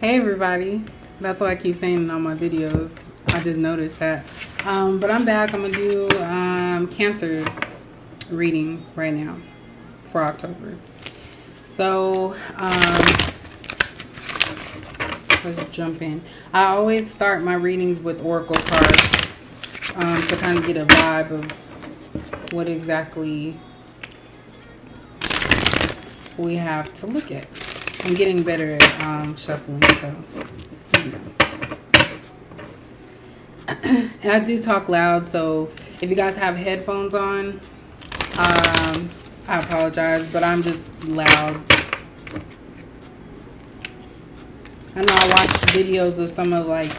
Hey everybody. That's why I keep saying it on my videos. I just noticed that. But I'm back. I'm going to do Cancer's reading right now for October. So, let's jump in. I always start my readings with oracle cards to kind of get a vibe of what exactly we have to look at. I'm getting better at shuffling, so you know. And I do talk loud, so if you guys have headphones on, I apologize, but I'm just loud. I know I watch videos of some of like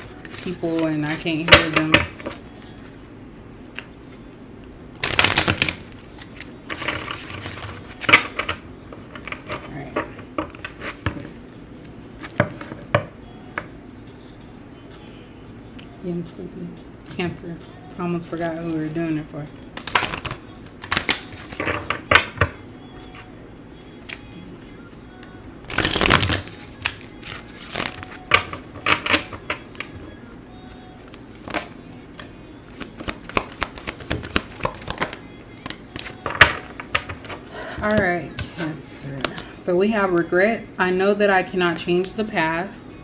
people and I can't hear them. Getting sleepy. Cancer. I almost forgot who we were doing it for. Alright, Cancer. So we have regret. I know that I cannot change the past.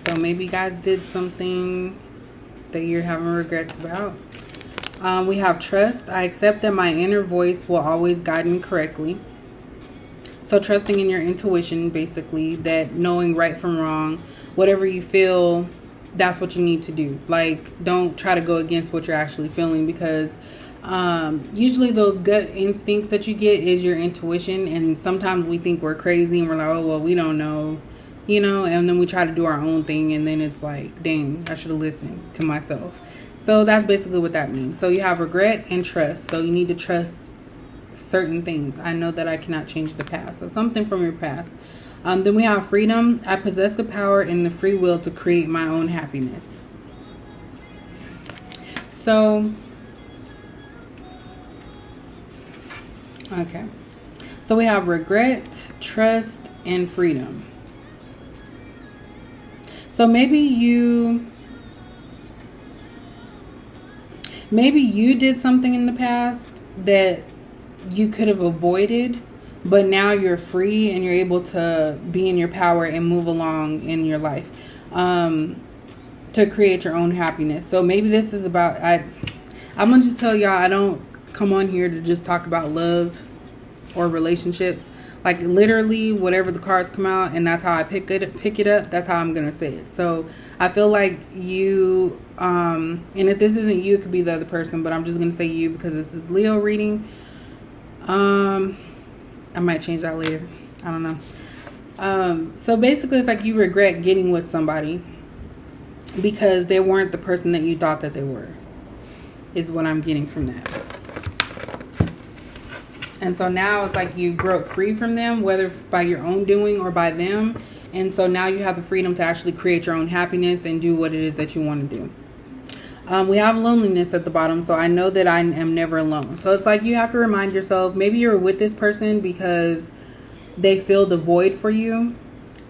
So maybe you guys did something that you're having regrets about. We have trust. I accept that my inner voice will always guide me correctly. So trusting in your intuition, basically, that knowing right from wrong, whatever you feel, that's what you need to do. Like, don't try to go against what you're actually feeling, because usually those gut instincts that you get is your intuition. And sometimes we think we're crazy and we're like, oh, well, we don't know. You know, and then we try to do our own thing, and then it's like, dang, I should have listened to myself. So that's basically what that means. So you have regret and trust. So you need to trust certain things. I know that I cannot change the past. So something from your past. Then we have freedom. I possess the power and the free will to create my own happiness. So, okay. So we have regret, trust, and freedom. So maybe you did something in the past that you could have avoided, but now you're free and you're able to be in your power and move along in your life to create your own happiness. So maybe this is about, I'm going to just tell y'all, I don't come on here to just talk about love or relationships. Like, literally, whatever the cards come out, and that's how I pick it up, that's how I'm going to say it. So, I feel like you, and if this isn't you, it could be the other person, but I'm just going to say you because this is Leo reading. I might change that later. I don't know. So, basically, it's like you regret getting with somebody because they weren't the person that you thought that they were, is what I'm getting from that. And so now it's like you broke free from them, whether by your own doing or by them. And so now you have the freedom to actually create your own happiness and do what it is that you want to do. We have loneliness at the bottom. So I know that I am never alone. So it's like you have to remind yourself, maybe you're with this person because they fill the void for you.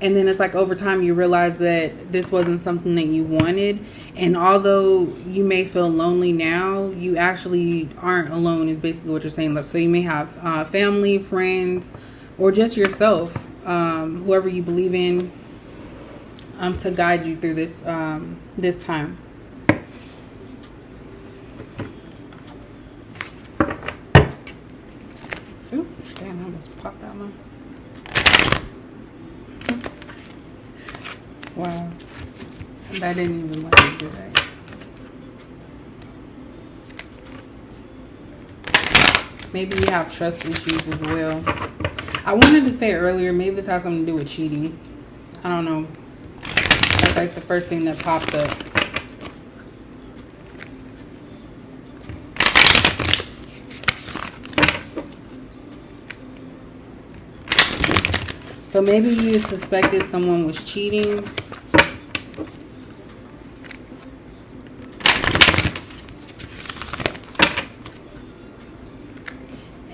And then it's like over time you realize that this wasn't something that you wanted. And although you may feel lonely now, you actually aren't alone is basically what you're saying. So you may have family, friends, or just yourself, whoever you believe in, to guide you through this this time. Ooh, damn, I almost popped out my... Wow. That didn't even let me do that. Maybe you have trust issues as well. I wanted to say earlier, maybe this has something to do with cheating. I don't know. That's like the first thing that popped up. So maybe you suspected someone was cheating.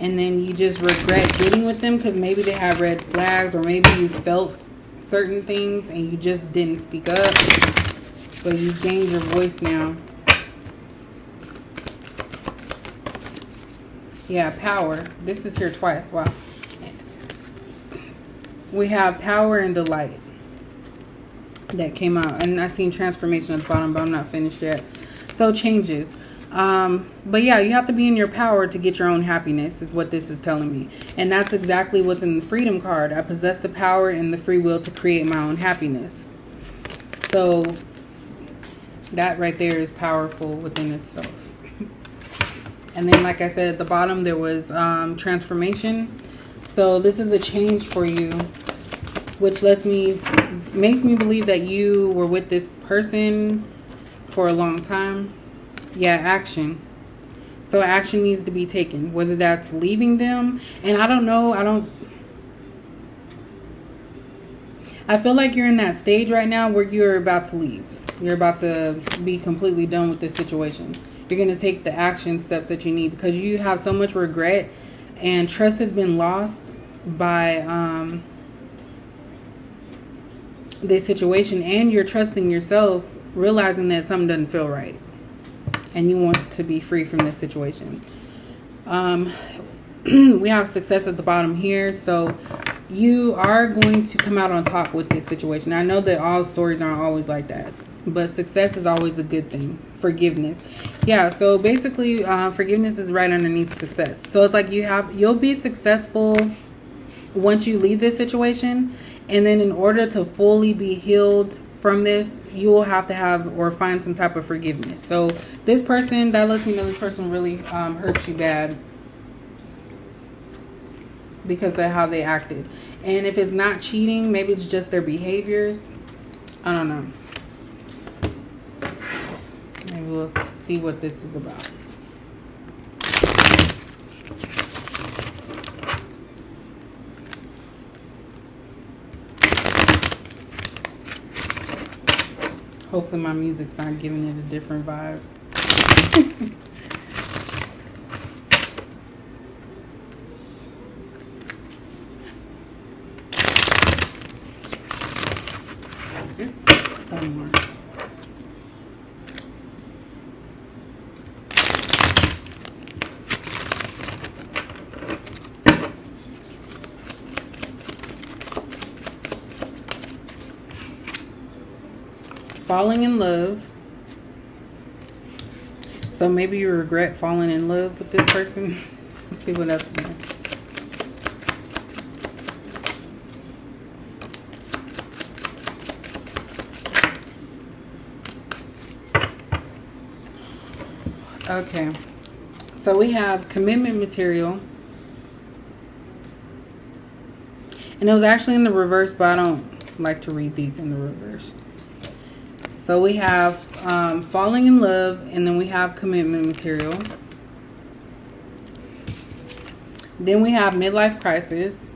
And then you just regret getting with them because maybe they have red flags, or maybe you felt certain things and you just didn't speak up, but you gained your voice now. Yeah, power. This is here twice. Wow. We have power and delight that came out. And I seen transformation at the bottom, but I'm not finished yet. So changes. But yeah, you have to be in your power to get your own happiness is what this is telling me. And that's exactly what's in the freedom card. I possess the power and the free will to create my own happiness. So that right there is powerful within itself. And then, like I said, at the bottom, there was transformation. So this is a change for you, which makes me believe that you were with this person for a long time. Yeah, action. So action needs to be taken, whether that's leaving them. And I don't know. I feel like you're in that stage right now where you're about to leave. You're about to be completely done with this situation. You're going to take the action steps that you need because you have so much regret and trust has been lost by this situation. And you're trusting yourself, realizing that something doesn't feel right. And you want to be free from this situation. We have success at the bottom here. So you are going to come out on top with this situation. I know that all stories aren't always like that, but success is always a good thing. Forgiveness. Yeah, so basically forgiveness is right underneath success. So it's like you'll be successful once you leave this situation. And then in order to fully be healed from this, you will have to have or find some type of forgiveness. So this person, that lets me know this person really hurt you bad because of how they acted. And if it's not cheating, maybe it's just their behaviors. I don't know. Maybe we'll see what this is about. Hopefully my music's not giving it a different vibe. One more. Falling in love. So maybe you regret falling in love with this person. Let's see what else is there. Okay. So we have commitment material. And it was actually in the reverse, but I don't like to read these in the reverse. So we have falling in love, and then we have commitment material. Then we have midlife crisis.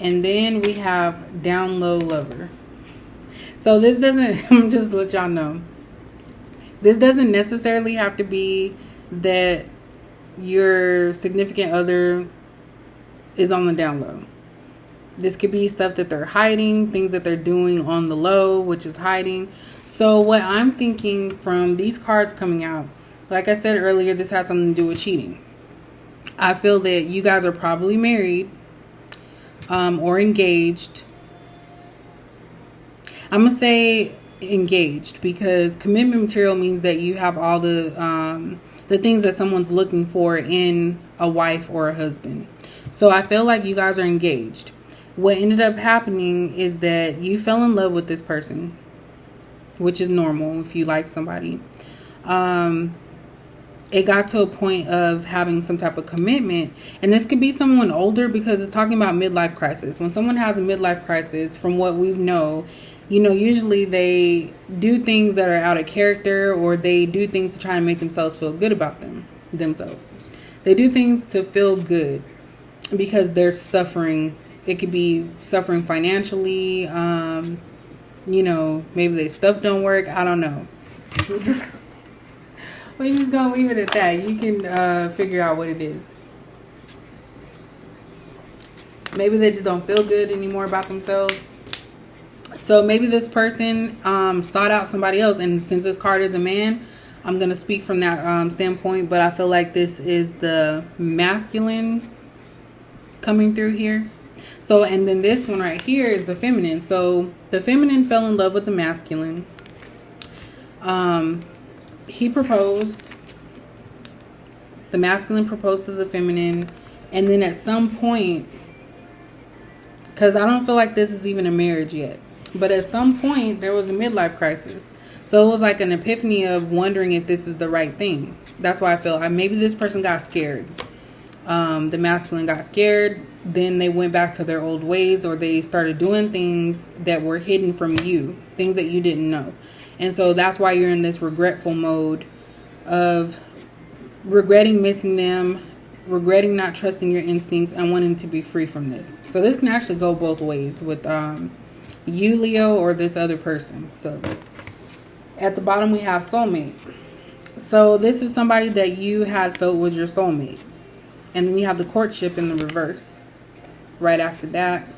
And then we have down low lover. So this doesn't, I'm just let y'all know. This doesn't necessarily have to be that your significant other is on the down low. This could be stuff that they're hiding, things that they're doing on the low, which is hiding. So what I'm thinking from these cards coming out, like I said earlier, this has something to do with cheating. I feel that you guys are probably married or engaged. I'm going to say engaged because commitment material means that you have all the things that someone's looking for in a wife or a husband. So I feel like you guys are engaged. What ended up happening is that you fell in love with this person, which is normal if you like somebody. It got to a point of having some type of commitment. And this could be someone older because it's talking about midlife crisis. When someone has a midlife crisis, from what we know, usually they do things that are out of character, or they do things to try to make themselves feel good about themselves. They do things to feel good because they're suffering. It could be suffering financially. Maybe their stuff don't work. I don't know. We're just going to leave it at that. You can figure out what it is. Maybe they just don't feel good anymore about themselves. So maybe this person sought out somebody else. And since this card is a man, I'm going to speak from that standpoint. But I feel like this is the masculine coming through here. So, and then this one right here is the feminine. So the feminine fell in love with the masculine. He proposed. The masculine proposed to the feminine. And then at some point, because I don't feel like this is even a marriage yet, but at some point there was a midlife crisis. So it was like an epiphany of wondering if this is the right thing. That's why I feel like maybe this person got scared. The masculine got scared. Then they went back to their old ways, or they started doing things that were hidden from you, things that you didn't know. And so that's why you're in this regretful mode of regretting missing them, regretting not trusting your instincts, and wanting to be free from this. So this can actually go both ways with you, Leo, or this other person. So at the bottom we have soulmate. So this is somebody that you had felt was your soulmate. And then you have the courtship in the reverse right after that.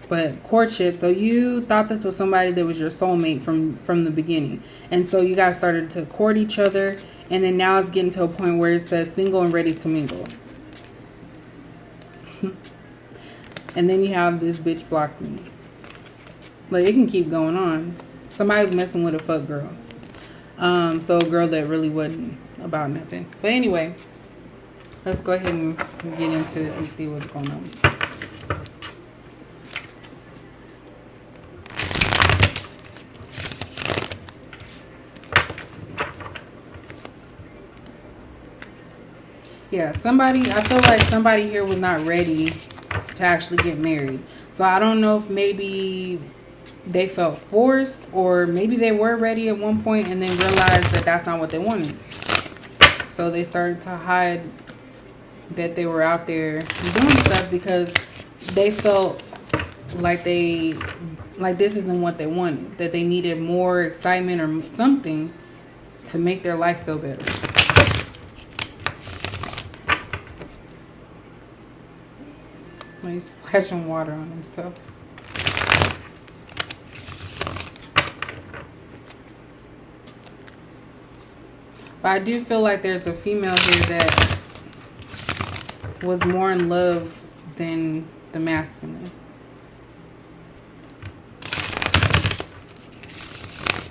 But courtship, so you thought this was somebody that was your soulmate from the beginning. And so you guys started to court each other. And then now it's getting to a point where it says single and ready to mingle. And then you have this bitch blocked me. Like, it can keep going on. Somebody's messing with a fuck girl. So a girl that really wasn't about nothing. But anyway, let's go ahead and get into this and see what's going on. Yeah, I feel like somebody here was not ready to actually get married. So I don't know if maybe they felt forced, or maybe they were ready at one point and then realized that that's not what they wanted. So they started to hide that they were out there doing stuff because they felt like this isn't what they wanted. That they needed more excitement or something to make their life feel better. He's splashing water on himself. But I do feel like there's a female here that was more in love than the masculine.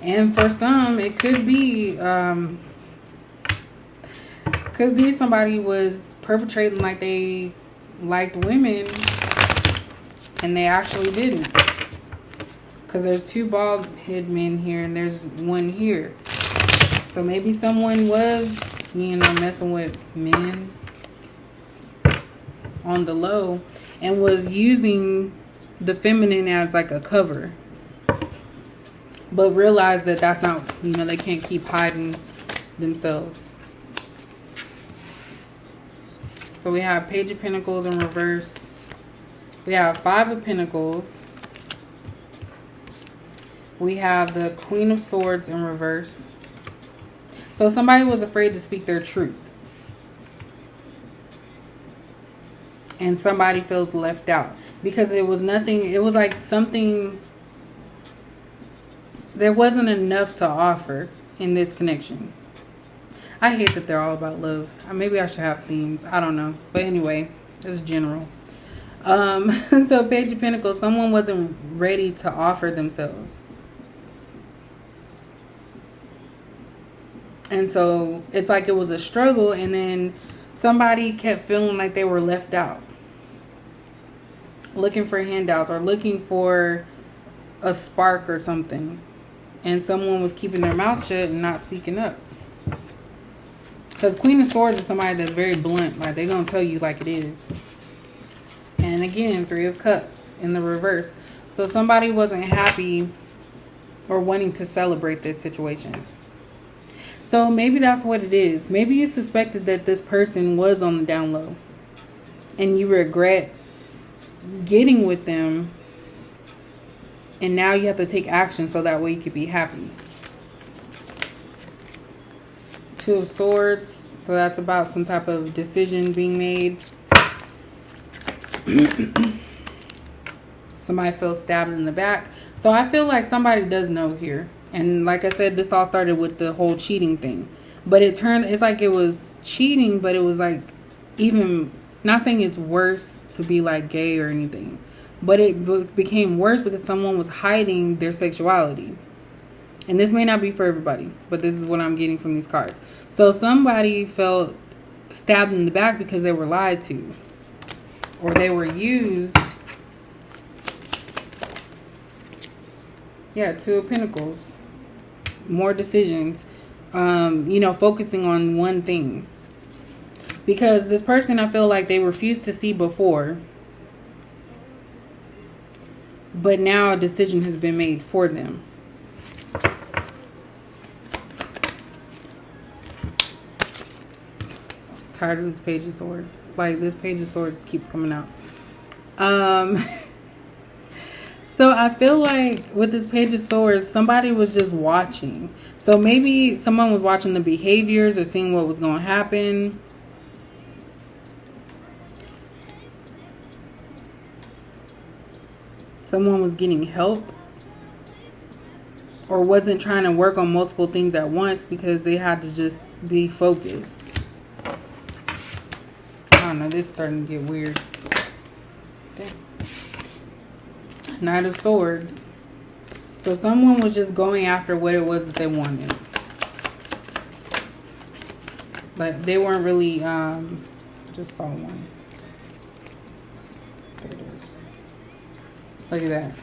And for some, it could be somebody was perpetrating like they liked women and they actually didn't, because there's two bald head men here and there's one here. So maybe someone was, messing with men on the low and was using the feminine as like a cover, but realized that that's not, they can't keep hiding themselves. So we have Page of Pentacles in reverse. We have Five of Pentacles. We have the Queen of Swords in reverse. So somebody was afraid to speak their truth. And somebody feels left out. Because it was nothing, it was like something, there wasn't enough to offer in this connection. I hate that they're all about love. Maybe I should have themes. I don't know. But anyway, it's general. So Page of Pentacles, someone wasn't ready to offer themselves. And so it's like it was a struggle, and then somebody kept feeling like they were left out. Looking for handouts or looking for a spark or something. And someone was keeping their mouth shut and not speaking up. Because Queen of Swords is somebody that's very blunt. Like, they're going to tell you like it is. And again, Three of Cups in the reverse. So somebody wasn't happy or wanting to celebrate this situation. So maybe that's what it is. Maybe you suspected that this person was on the down low. And you regret getting with them. And now you have to take action so that way you could be happy. Two of Swords. So that's about some type of decision being made. Somebody feels stabbed in the back. So I feel like somebody does know here. And like I said, this all started with the whole cheating thing. But it's like it was cheating, but it was like even, not saying it's worse to be like gay or anything. But it became worse because someone was hiding their sexuality. And this may not be for everybody, but this is what I'm getting from these cards. So somebody felt stabbed in the back because they were lied to. Or they were used. Yeah, Two of Pentacles. More decisions. Focusing on one thing. Because this person, I feel like they refused to see before. But now a decision has been made for them. Tired of this Page of Swords. Like, this Page of Swords keeps coming out. So I feel like with this Page of Swords, somebody was just watching. So maybe someone was watching the behaviors or seeing what was going to happen. Someone was getting help. Or wasn't trying to work on multiple things at once because they had to just be focused. I don't know, this is starting to get weird. Okay. Knight of Swords. So someone was just going after what it was that they wanted. But they weren't really, just saw one. There it is. Look at that.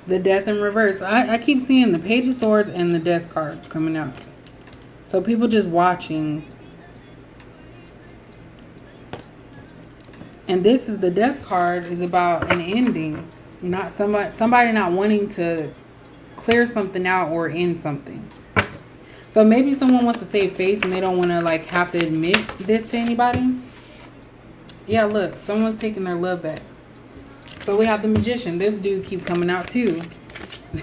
The Death in reverse. I keep seeing the Page of Swords and the Death card coming out. So people just watching. And this is the Death card is about an ending. Not somebody not wanting to clear something out or end something. So maybe someone wants to save face and they don't want to like have to admit this to anybody. Yeah, look. Someone's taking their love back. So we have the Magician. This dude keeps coming out too.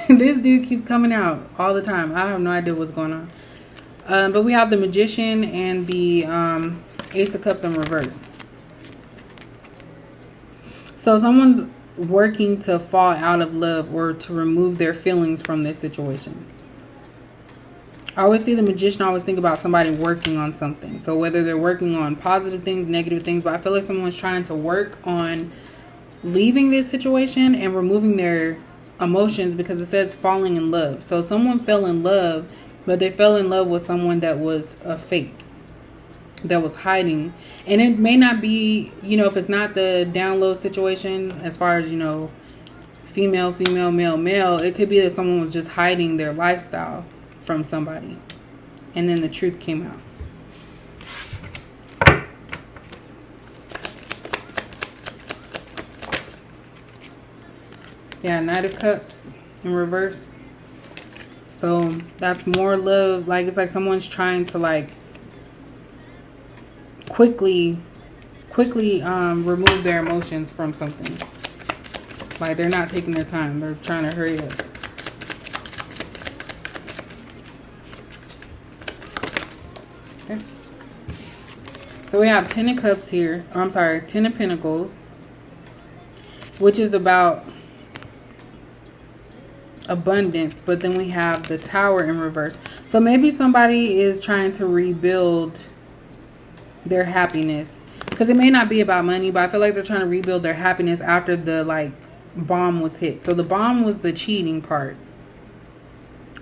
This dude keeps coming out all the time. I have no idea what's going on. But we have the Magician and the Ace of Cups in reverse. So someone's working to fall out of love or to remove their feelings from this situation. I always see the Magician, I always think about somebody working on something. So whether they're working on positive things, negative things, but I feel like someone's trying to work on leaving this situation and removing their emotions because it says falling in love. So someone fell in love, but they fell in love with someone that was a fake, that was hiding. And it may not be, if it's not the down low situation as far as, female, male, it could be that someone was just hiding their lifestyle from somebody. And then the truth came out. Yeah, Knight of Cups in reverse. So that's more love. Like, it's like someone's trying to like quickly remove their emotions from something. Like, they're not taking their time. They're trying to hurry up. Okay. So we have 10 of Cups here. Or, I'm sorry, 10 of Pentacles. Which is about abundance. But then we have the Tower in reverse. So maybe somebody is trying to rebuild their happiness. Because it may not be about money, but I feel like they're trying to rebuild their happiness after the like bomb was hit. So the bomb was the cheating part,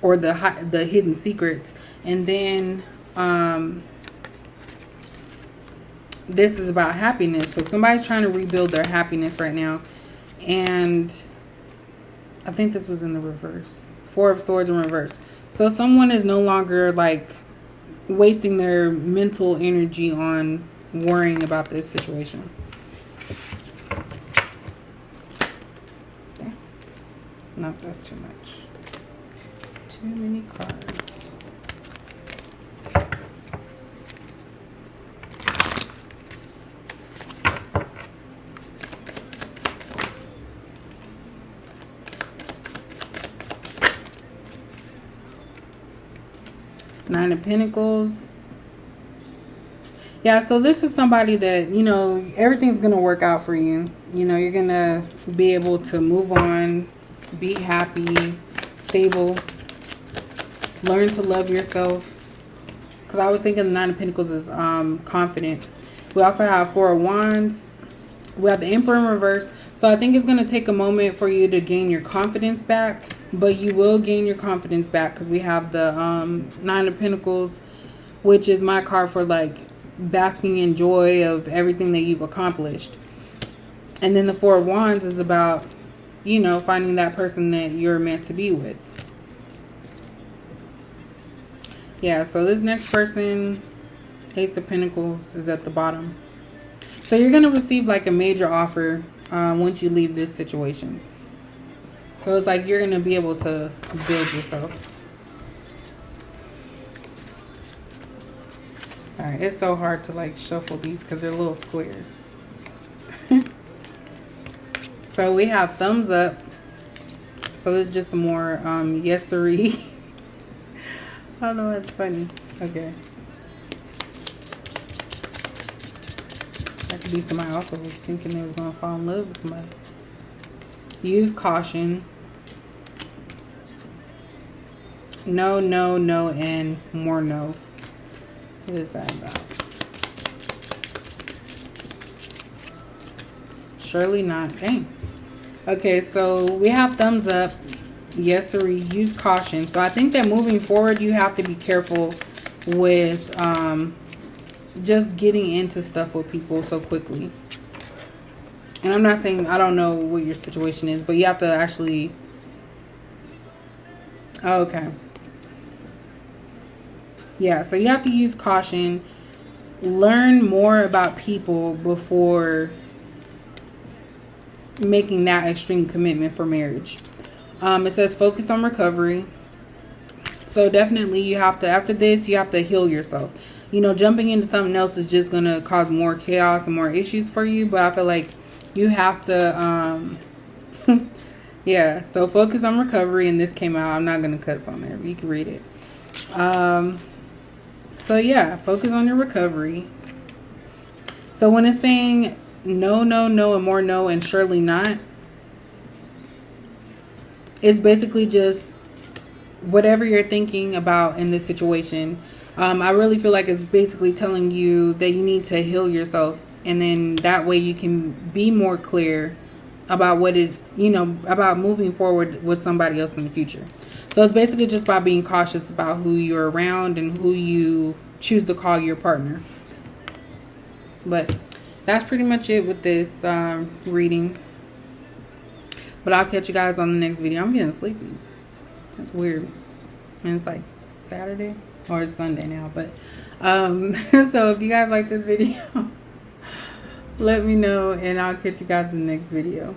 or the hidden secrets, and then this is about happiness. So somebody's trying to rebuild their happiness right now, and I think this was in the reverse. 4 of Swords in reverse. So someone is no longer like wasting their mental energy on worrying about this situation. Okay. No, that's too much. Too many cards. Nine of Pentacles. Yeah, so this is somebody that, you know, everything's going to work out for you. You know, you're going to be able to move on, be happy, stable, learn to love yourself. Because I was thinking the Nine of Pentacles is confident. We also have Four of Wands. We have the Emperor in reverse. So I think it's going to take a moment for you to gain your confidence back. But you will gain your confidence back because we have the Nine of Pentacles, which is my card for like basking in joy of everything that you've accomplished. And then the Four of Wands is about, you know, finding that person that you're meant to be with. Yeah, so this next person, Ace of Pentacles, is at the bottom. So you're going to receive like a major offer once you leave this situation. So it's like you're going to be able to build yourself. Alright, it's so hard to like shuffle these because they're little squares. So we have thumbs up. So this is just more yesery. I don't know, it's funny. Okay. That could be somebody also was thinking they was going to fall in love with somebody. Use caution. No, no, no, and more no. What is that about? Surely not. Dang. Okay, so we have thumbs up. Yesery, use caution. So I think that moving forward, you have to be careful with just getting into stuff with people so quickly. And I'm not saying, I don't know what your situation is, but you have to actually... Oh, okay. Yeah, so you have to use caution. Learn more about people before making that extreme commitment for marriage. It says focus on recovery. So definitely you have to, after this, you have to heal yourself. You know, jumping into something else is just going to cause more chaos and more issues for you. But I feel like you have to, yeah. So focus on recovery. And this came out. I'm not going to cuss on there. But you can read it. So yeah, focus on your recovery. So when it's saying no, no, no, and more no, and surely not, it's basically just whatever you're thinking about in this situation. I really feel like it's basically telling you that you need to heal yourself. And then that way you can be more clear about what it, you know, about moving forward with somebody else in the future. So it's basically just about being cautious about who you're around and who you choose to call your partner. But that's pretty much it with this reading. But I'll catch you guys on the next video. I'm getting sleepy. That's weird. And it's like Saturday or it's Sunday now. But so if you guys like this video, let me know and I'll catch you guys in the next video.